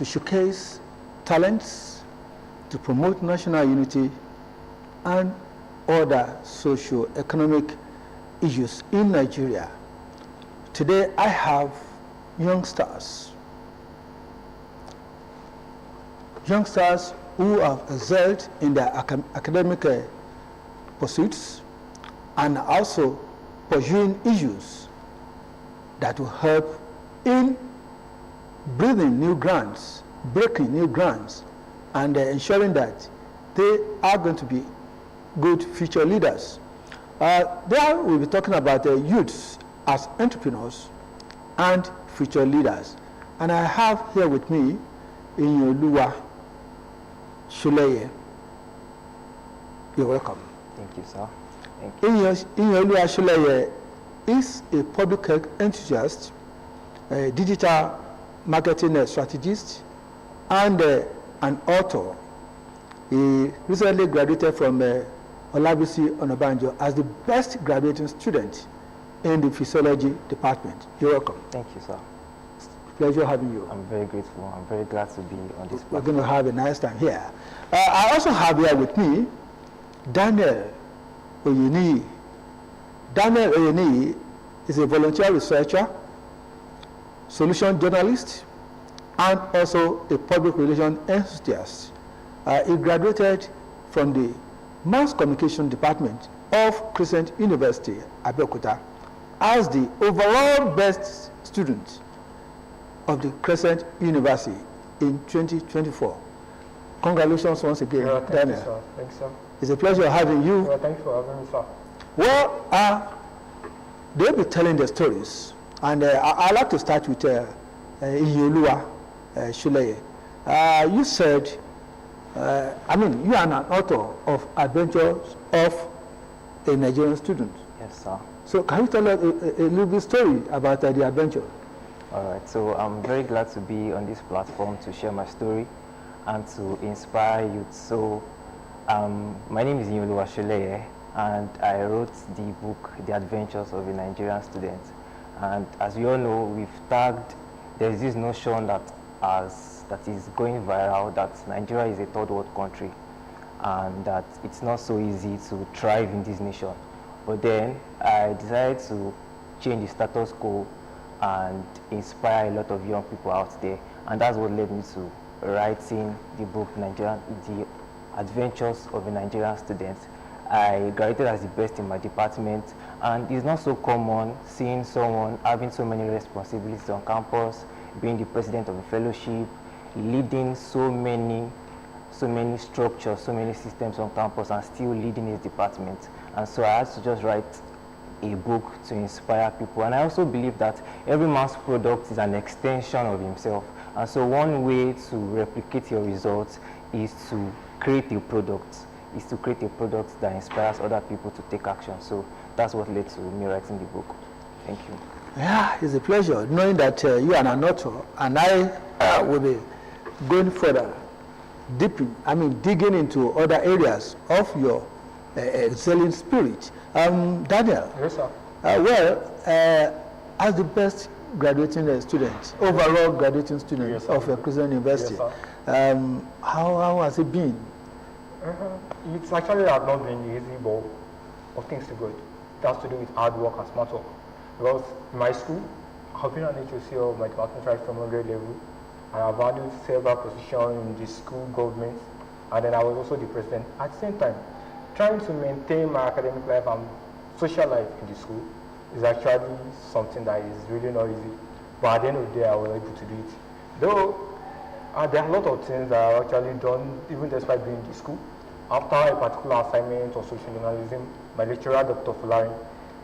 to showcase talents, to promote national unity, and other socio-economic issues in Nigeria. Today, I have youngsters who have excelled in their academic pursuits and also pursuing issues that will help in breathing new grounds, breaking new grounds, and ensuring that they are going to be good future leaders. There we'll be talking about youths as entrepreneurs and future leaders. And I have here with me ENTUSIAST SOLEYE. You're welcome. Thank you, sir. Thank you. ENTUSIAST SOLEYE is a public health enthusiast, a digital marketing strategist, and an author. He recently graduated from Olabisi Onabanjo as the best graduating student in the physiology department. You're welcome. Thank you, sir. Pleasure having you. I'm very grateful. I'm very glad to be on this platform. We're going to have a nice time here. I also have here with me Daniel OYENIYI. Daniel OYENIYI is a volunteer researcher, solution journalist, and also a public relations enthusiast. He graduated from the Mass Communication Department of Crescent University, Abeokuta, as the overall best student of the Crescent University in 2024. Congratulations once again, Daniel. Thank you, sir. Thanks, sir. It's a pleasure having you. Thanks for having me, sir. Well, they'll be telling their stories, and I'd like to start with ENTUSIAST SOLEYE. You said, you are an author of Adventures of a Nigerian Student. Yes, sir. So can you tell us a little bit story about the adventure? All right, so I'm very glad to be on this platform to share my story and to inspire youth. So my name is ENTUSIAST SOLEYE, and I wrote the book, The Adventures of a Nigerian Student. And as we all know, we've tagged, there's this notion that is going viral, that Nigeria is a third world country and that it's not so easy to thrive in this nation. But then I decided to change the status quo and inspire a lot of young people out there. And that's what led me to writing the book, The Adventures of a Nigerian Student. I graduated as the best in my department, and it's not so common seeing someone having so many responsibilities on campus, being the president of a fellowship, leading so many structures, so many systems on campus, and still leading his department. And so I had to just write a book to inspire people. And I also believe that every man's product is an extension of himself. And so one way to replicate your results is to create a product, that inspires other people to take action. So that's what led to me writing the book. Thank you. Yeah, it's a pleasure knowing that you are an author, and I will be going further, digging into other areas of your excelling spirit. Daniel. Yes, sir. As the best graduating student, overall graduating student, yes, of Crescent University, yes, how has it been? It's actually not been easy, but of things to good. It has to do with hard work and smart work. Because in my school, I've been an HOC of my department right from grade level, and I've handled several positions in the school government, and then I was also the president. At the same time, trying to maintain my academic life and social life in the school is actually something that is really not easy. But at the end of the day, I was able to do it. Though there are a lot of things that I actually done, even despite being in the school. After a particular assignment of social journalism, my lecturer, Dr. Fulani,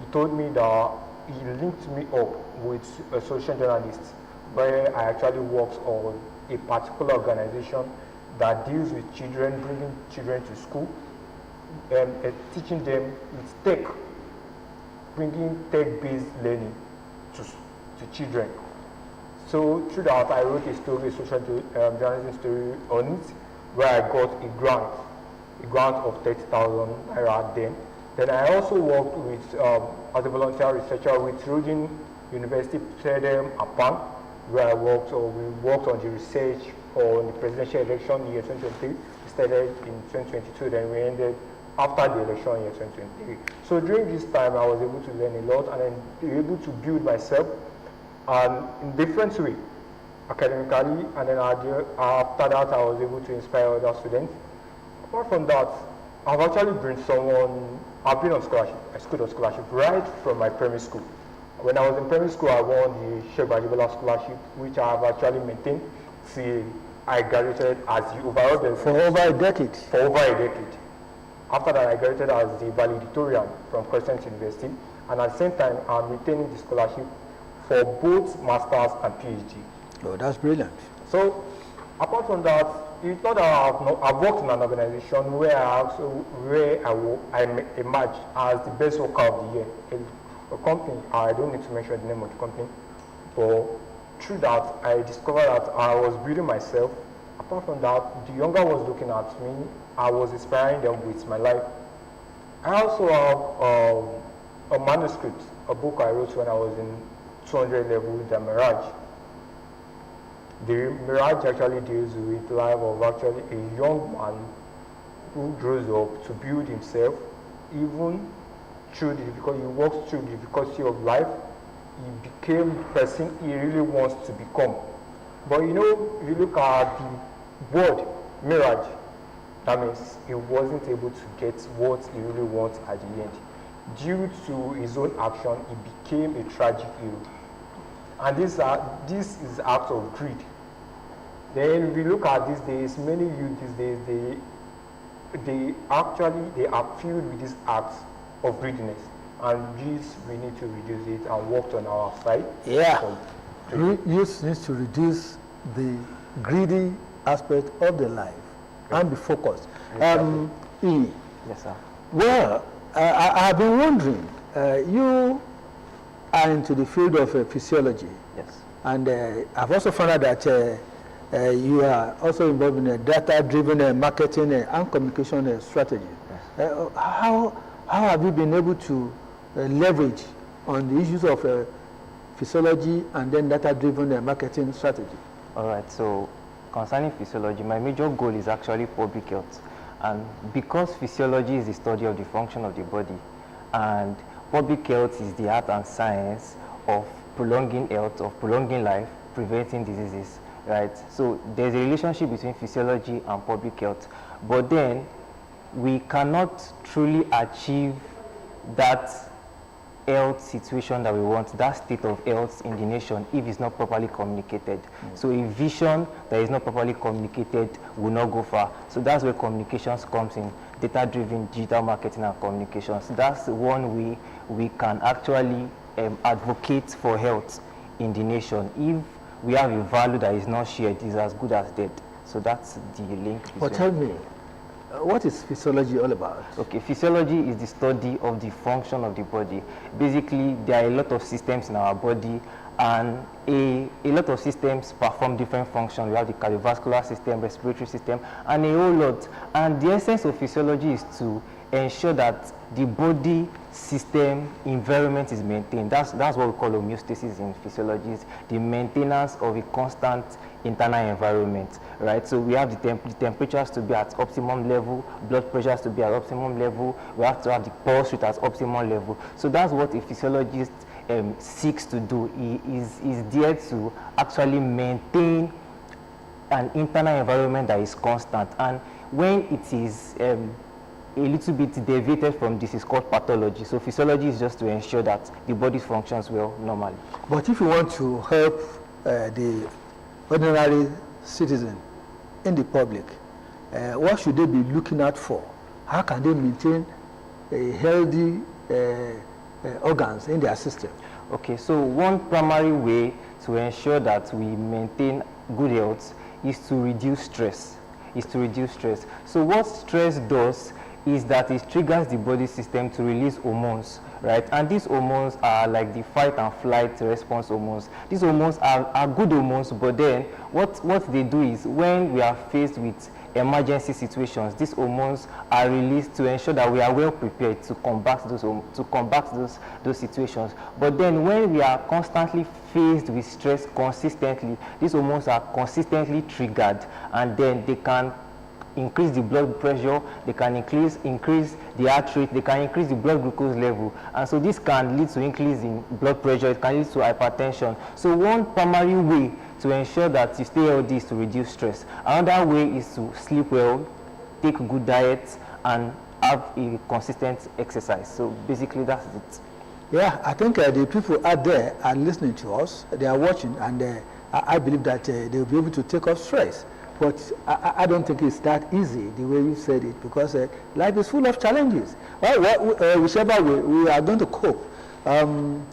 he told me that he linked me up with a social journalist where I actually worked on a particular organization that deals with children, bringing children to school, teaching them with tech, bringing tech-based learning to children. So through that, I wrote a story, a social journalism story on it, where I got a grant of 30,000 naira then. Then I also worked with, as a volunteer researcher with Rodin University, Psedem, Apan, where I worked, or we worked on the research for the presidential election year 2023. We started in 2022, then we ended after the election year 2023. So during this time, I was able to learn a lot and then be able to build myself in different way, academically, and then after that, I was able to inspire other students. Apart from that, I've actually been on scholarship, a school of scholarship, right from my primary school. When I was in primary school, I won the Sheikh Bajibala scholarship, which I have actually maintained till I graduated as the overall delegate. For over a decade. For over a decade. After that, I graduated as the valedictorian from Crescent University, and at the same time, I'm retaining the scholarship for both masters and PhD. Oh, that's brilliant. So, apart from that, it's not that I've worked in an organization where I emerged as the best worker of the year. A company, I don't need to mention the name of the company, but through that, I discovered that I was building myself. Apart from that, the younger ones looking at me, I was inspiring them with my life. I also have a manuscript, a book I wrote when I was in 200 level, The Mirage. The Mirage actually deals with the life of actually a young man who grows up to build himself, even through the difficulty. He walks through the difficulty of life. He became the person he really wants to become. But you know, if you look at the word Mirage, that means he wasn't able to get what he really wants at the end. Due to his own action, he became a tragic hero. And this is act of greed. Then if we look at these days, many youth these days, they are filled with this act of greediness. And this, we need to reduce it and work on our side. Yeah. Youth needs to reduce the greedy aspect of their life and be focused. Exactly. E. Yes, sir. Well, I've been wondering, you are into the field of physiology. Yes. And I've also found out that you are also involved in data-driven marketing and communication strategy. Yes. How have you been able to leverage on the issues of physiology and then data-driven marketing strategy? All right, so concerning physiology, my major goal is actually public health. And because physiology is the study of the function of the body, and public health is the art and science of prolonging health, of prolonging life, preventing diseases, right? So there's a relationship between physiology and public health. But then we cannot truly achieve that health situation that we want, that state of health in the nation, if it's not properly communicated. So a vision that is not properly communicated will not go far. So that's where communications comes in, data-driven digital marketing and communications. That's one way we can actually advocate for health in the nation. If we have a value that is not shared, it's as good as dead. So that's the link. But tell me, what is physiology all about? Okay, physiology is the study of the function of the body. Basically, there are a lot of systems in our body, and a lot of systems perform different functions. We have the cardiovascular system, respiratory system, and a whole lot. And the essence of physiology is to ensure that the body system environment is maintained. That's what we call homeostasis in physiology, the maintenance of a constant internal environment, right? So we have the temperatures to be at optimum level, blood pressures to be at optimum level, we have to have the pulse rate at optimum level. So that's what a physiologist seeks to do. He is there to actually maintain an internal environment that is constant, and when it is a little bit deviated from this, is called pathology. So physiology is just to ensure that the body functions well normally. But if you want to help the ordinary citizen in the public, what should they be looking out for? How can they maintain a healthy organs in their system? Okay, so one primary way to ensure that we maintain good health is to reduce stress. So what stress does is that it triggers the body system to release hormones, right? And these hormones are like the fight and flight response hormones. These hormones are good hormones, but then what they do is, when we are faced with emergency situations, these hormones are released to ensure that we are well prepared to combat those situations. But then when we are constantly faced with stress consistently, these hormones are consistently triggered, and then they can increase the blood pressure, they can increase the heart rate, they can increase the blood glucose level, and so this can lead to increase in blood pressure, it can lead to hypertension. So one primary way to ensure that you stay healthy is to reduce stress. Another way is to sleep well, take good diet, and have a consistent exercise. So basically that's it. Yeah, I think the people out there are listening to us, they are watching, and I believe that they will be able to take off stress. But I don't think it's that easy, the way you said it, because life is full of challenges. Well, whichever way, we are going to cope. Daniel,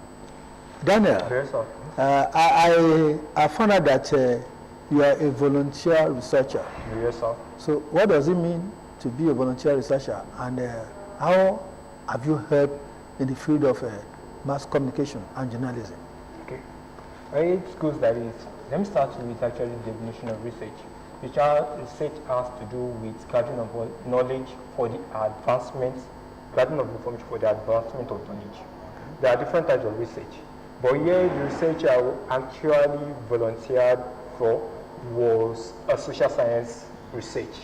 Yes, sir. I found out that you are a volunteer researcher. Yes, sir. So what does it mean to be a volunteer researcher, and how have you helped in the field of mass communication and journalism? Okay. It goes like this. Let me start with actually the definition of research. Research has to do with gathering of knowledge for the advancement, gathering of information for the advancement of knowledge. There are different types of research. But here, the research I actually volunteered for was a social science research.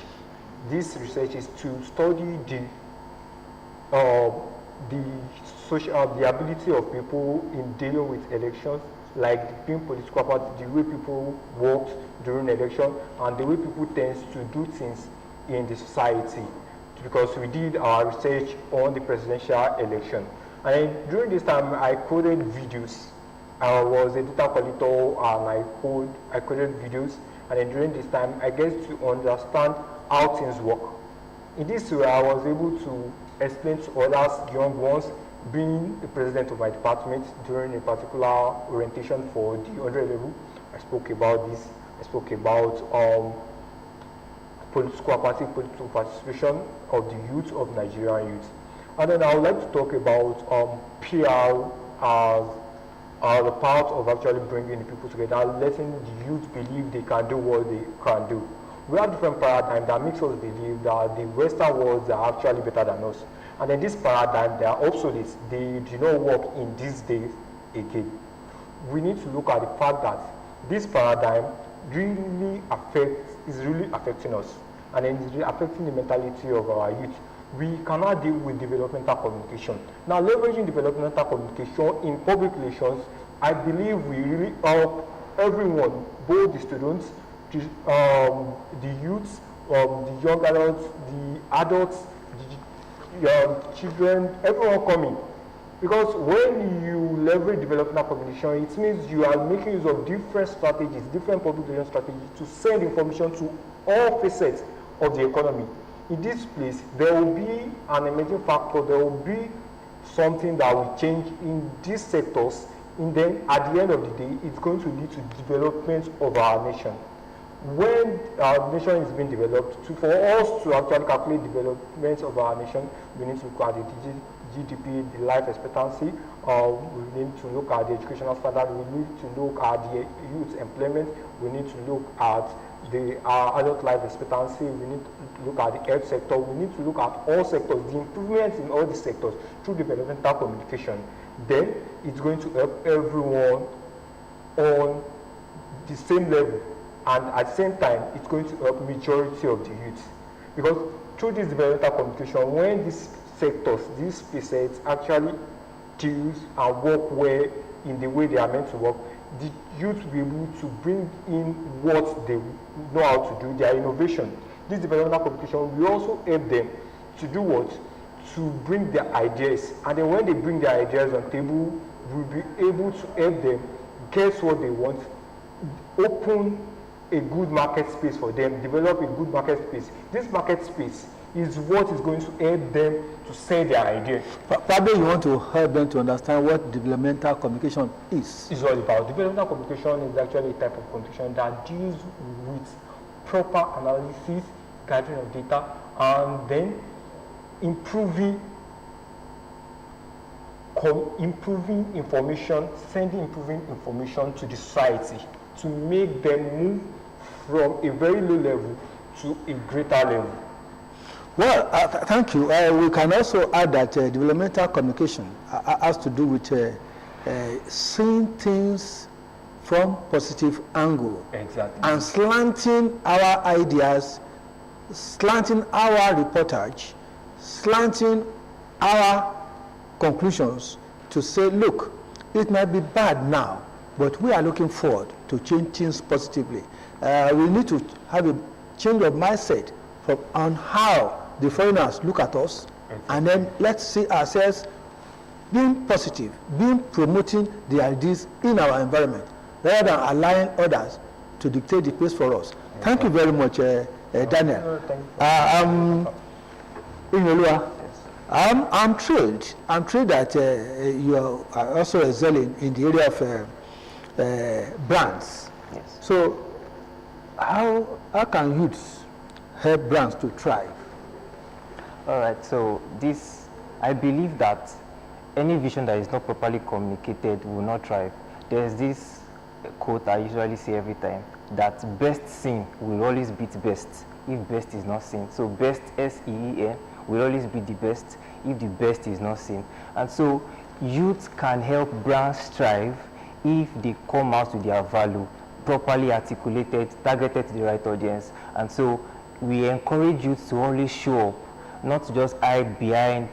This research is to study the ability of people in dealing with elections, like being political party, the way people work during election, and the way people tend to do things in the society. Because we did our research on the presidential election. And during this time, I coded videos. I was a data collector, and I coded videos. And then during this time, I get to understand how things work. In this way, I was able to explain to others, young ones, being the president of my department during a particular orientation for the 100 level. I spoke about this. I spoke about political participation of the youth, of Nigerian youth. And then I would like to talk about PR as a part of actually bringing the people together, letting the youth believe they can do what they can do. We have different paradigms that makes us believe that the Western worlds are actually better than us. And then this paradigm, they are obsolete. They do not work in these days again. We need to look at the fact that this paradigm is really affecting us. And then it's really affecting the mentality of our youth. We cannot deal with developmental communication. Now, leveraging developmental communication in public relations, I believe we really help everyone, both the students, the youths, the young adults, the adults, the children, everyone coming. Because when you leverage developmental communication, it means you are making use of different strategies, different public relations strategies to send information to all facets of the economy. In this place, there will be an emerging factor, there will be something that will change in these sectors, and then at the end of the day, it's going to lead to development of our nation. When our nation is being developed, for us to actually calculate development of our nation, we need to look at the GDP, the life expectancy, we need to look at the educational standard, we need to look at the youth employment, we need to look at the adult life expectancy, we need to look at the health sector, we need to look at all sectors, the improvements in all these sectors through developmental communication. Then it's going to help everyone on the same level, and at the same time it's going to help majority of the youth. Because through this developmental communication, when these sectors, these facets actually deals and work well in the way they are meant to work, the youth will be able to bring in what they know how to do, their innovation. This developmental communication will also help them to do what? To bring their ideas. And then when they bring their ideas on the table, we'll be able to help them guess what they want, open a good market space for them, develop a good market space. This market space is what is going to help them to sell their idea. Probably you want to help them to understand what developmental communication is. It's all about. Developmental communication is actually a type of communication that deals with proper analysis, gathering of data, and then improving information, sending improving information to the society to make them move from a very low level to a greater level? Well, thank you. We can also add that developmental communication has to do with seeing things from positive angle. Exactly. And slanting our ideas, slanting our reportage, slanting our conclusions to say, look, it might be bad now, but we are looking forward to change things positively. We need to have a change of mindset on how the foreigners look at us, and then let's see ourselves being positive, being promoting the ideas in our environment, rather than allowing others to dictate the pace for us. Thank you very much, Daniel. ENTHUSIAST, I'm thrilled. I'm thrilled that you are also excelling in the area of brands. Yes. So, how can youths help brands to thrive? All right, so I believe that any vision that is not properly communicated will not thrive. There's this quote I usually say every time, that best seen will always beat best if best is not seen. So best, S-E-E-N, will always be the best if the best is not seen. And so youth can help brands thrive if they come out with their value, properly articulated, targeted to the right audience. And so we encourage youth to always show up, not to just hide behind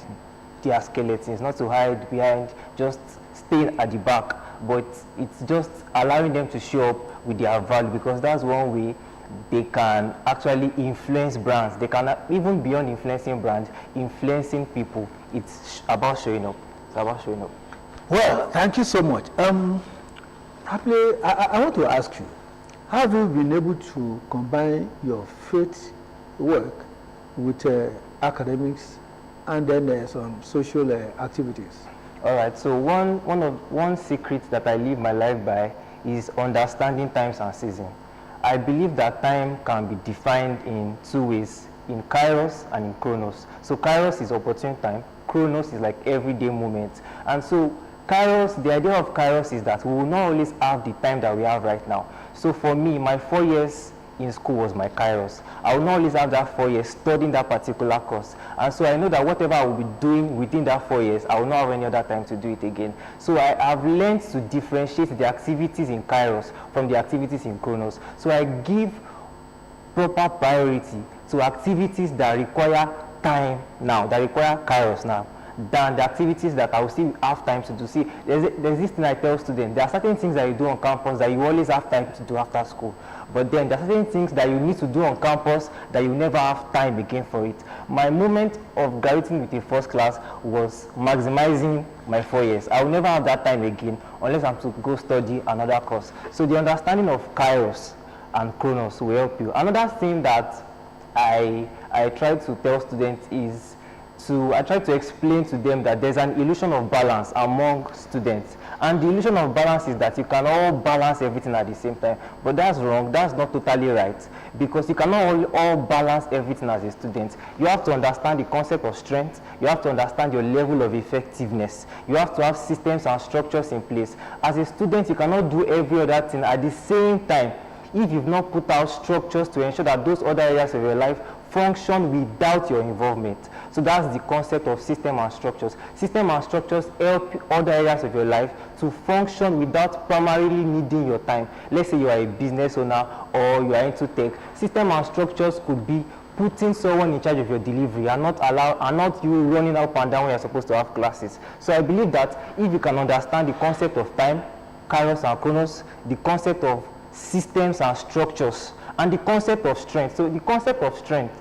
their skeletons, not to hide behind just staying at the back, but it's just allowing them to show up with their value, because that's one way they can actually influence brands. They can, even beyond influencing brands, influencing people. It's about showing up. It's about showing up. Well, thank you so much. Probably, I want to ask you, have you been able to combine your faith work with academics and then some social activities? All right, so one secret that I live my life by is understanding times and seasons. I believe that time can be defined in two ways, in kairos and in chronos. So kairos is opportune time, chronos is like everyday moments. And so kairos, the idea of kairos is that we will not always have the time that we have right now. So for me, my 4 years in school was my kairos. I will not always have that 4 years studying that particular course. And so I know that whatever I will be doing within that 4 years, I will not have any other time to do it again. So I have learned to differentiate the activities in kairos from the activities in chronos. So I give proper priority to activities that require time now, that require kairos now, than the activities that I will still have time to do. See, there's this thing I tell students, there are certain things that you do on campus that you always have time to do after school. But then there are certain things that you need to do on campus that you never have time again for it. My moment of graduating with a first class was maximizing my 4 years. I will never have that time again unless I'm to go study another course. So the understanding of kairos and chronos will help you. Another thing that I try to tell students is I try to explain to them that there's an illusion of balance among students. And the illusion of balance is that you can all balance everything at the same time. But that's wrong. That's not totally right. Because you cannot all balance everything as a student. You have to understand the concept of strength. You have to understand your level of effectiveness. You have to have systems and structures in place. As a student, you cannot do every other thing at the same time if you've not put out structures to ensure that those other areas of your life function without your involvement. So that's the concept of system and structures. System and structures help other areas of your life to function without primarily needing your time. Let's say you are a business owner or you are into tech. System and structures could be putting someone in charge of your delivery and not you running up and down when you're supposed to have classes. So I believe that if you can understand the concept of time, kairos and chronos, the concept of systems and structures, and the concept of strength. So the concept of strength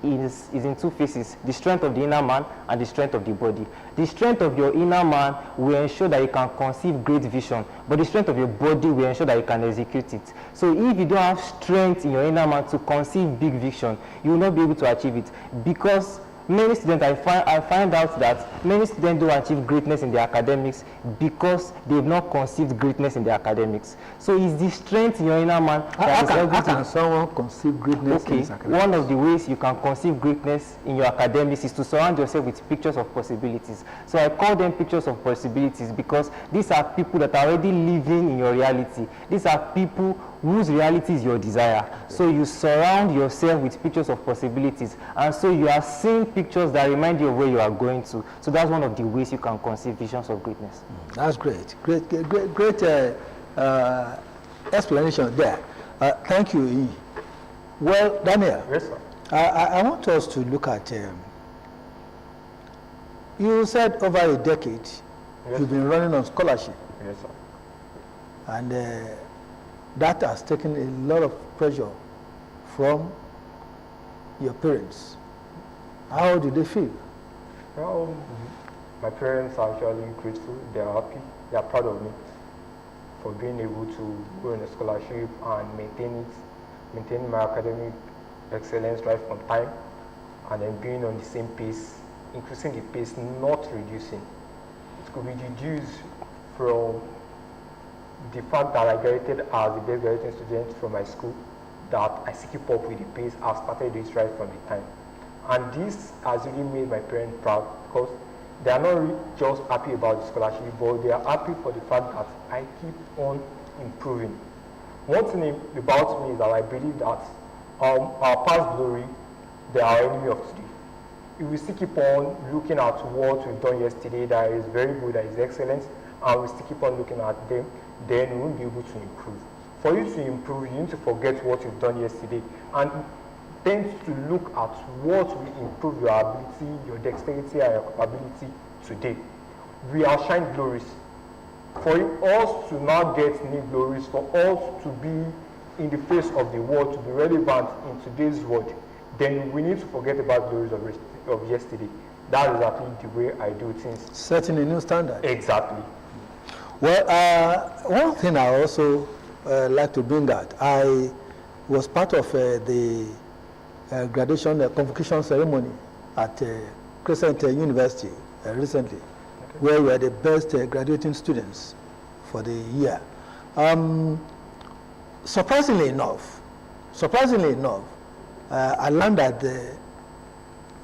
is in two phases, the strength of the inner man and the strength of the body. The strength of your inner man will ensure that you can conceive great vision, but the strength of your body will ensure that you can execute it. So if you don't have strength in your inner man to conceive big vision, you will not be able to achieve it, because many students, I find out that many students don't achieve greatness in their academics because they've not conceived greatness in their academics. So it's the strength in your inner man that is able to... How can someone conceive greatness in his academics? One of the ways you can conceive greatness in your academics is to surround yourself with pictures of possibilities. So I call them pictures of possibilities because these are people that are already living in your reality. These are people whose reality is your desire. So you surround yourself with pictures of possibilities, and so you are seeing pictures that remind you of where you are going to. So that's one of the ways you can conceive visions of greatness. That's great. Great explanation there. Thank you, Iyi. Well, Daniel. Yes, sir. I want us to look at, you said over a decade, Yes, you've been running on scholarship, Yes, sir. and that has taken a lot of pressure from your parents. How do they feel? Well, my parents are actually grateful. They are happy. They are proud of me for being able to go on a scholarship and maintain my academic excellence right from time, and then being on the same pace, increasing the pace, not reducing. It could be reduced from the fact that I graduated as the best graduating student from my school, that I still keep up with the pace. I've started this right from the time. And this has really made my parents proud, because they are not really just happy about the scholarship, but they are happy for the fact that I keep on improving. One thing about me is that I believe that our past glory, they are our enemy of today. If we still keep on looking at what we've done yesterday that is very good, that is excellent, and we still keep on looking at them, then we won't be able to improve. For you to improve, you need to forget what you've done yesterday and tend to look at what will improve your ability, your dexterity, and your capability today. We are shine glories. For us to now get new glories, for us to be in the face of the world, to be relevant in today's world, then we need to forget about glories of yesterday. That is exactly the way I do things. Setting a new standard. Exactly. Well, one thing I also like to bring out, I was part of the graduation convocation ceremony at Crescent University recently, where we are the best graduating students for the year. Surprisingly enough, I learned that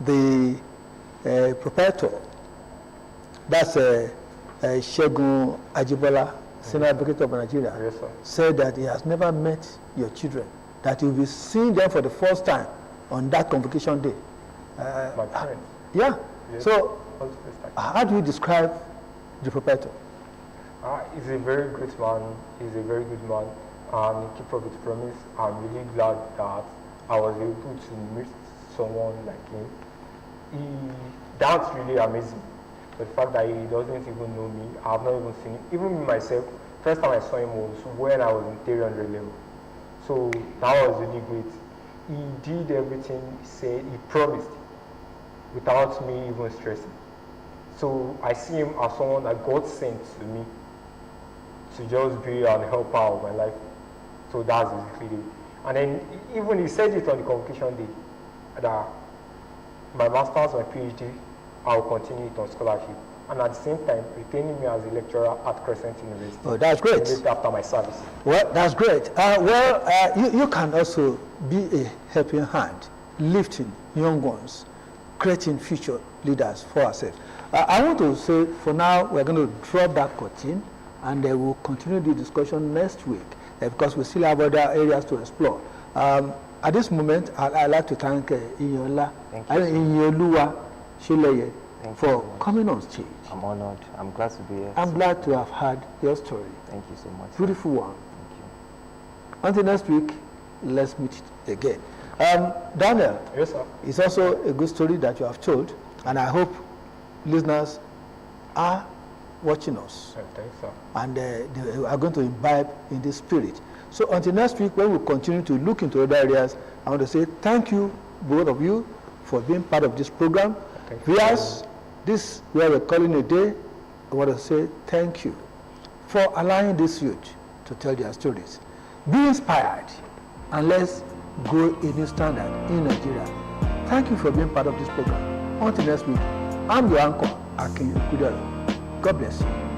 the proprietor, that's Shegun Ajibola, Senior Advocate of Nigeria, Yes, sir. said that he has never met your children, that he will be seeing them for the first time on that convocation day. My parents. Yeah. Yes. So, What's the first time? how do you describe the proprietor? He's a very great man. He's a very good man. And he keeps up his promise. I'm really glad that I was able to meet someone like him. That's really amazing. The fact that he doesn't even know me, I've not even seen him. Even me myself, first time I saw him was when I was in 300 level. So that was really great. He did everything he said, he promised, without me even stressing. So I see him as someone that God sent to me to just be an helper of my life. So that's basically it. And then even he said it on the convocation day, that my master's, my PhD, I will continue it on scholarship. And at the same time, retaining me as a lecturer at Crescent University. Oh, that's great. After my service. Well, that's great. You can also be a helping hand, lifting young ones, creating future leaders for ourselves. I want to say, for now, we're going to drop that curtain, and we'll continue the discussion next week, because we still have other areas to explore. At this moment, I'd like to thank Inyoluwa Soleye for coming on stage. I'm honored. I'm glad to be here. I'm glad to have heard your story. Thank you so much. Beautiful one. Thank you. Until next week, let's meet again. Daniel, Yes, sir. it's also a good story that you have told, and I hope listeners are watching us, Thanks, sir. and they are going to imbibe in this spirit. So until next week, when we continue to look into other areas, I want to say thank you, both of you, for being part of this program. Thank you. Viewers, this where we're calling a day. I want to say thank you for allowing this youth to tell their stories. Be inspired, and let's grow a new standard in Nigeria. Thank you for being part of this program. Until next week, I'm your anchor, Akin Kudero. God bless you.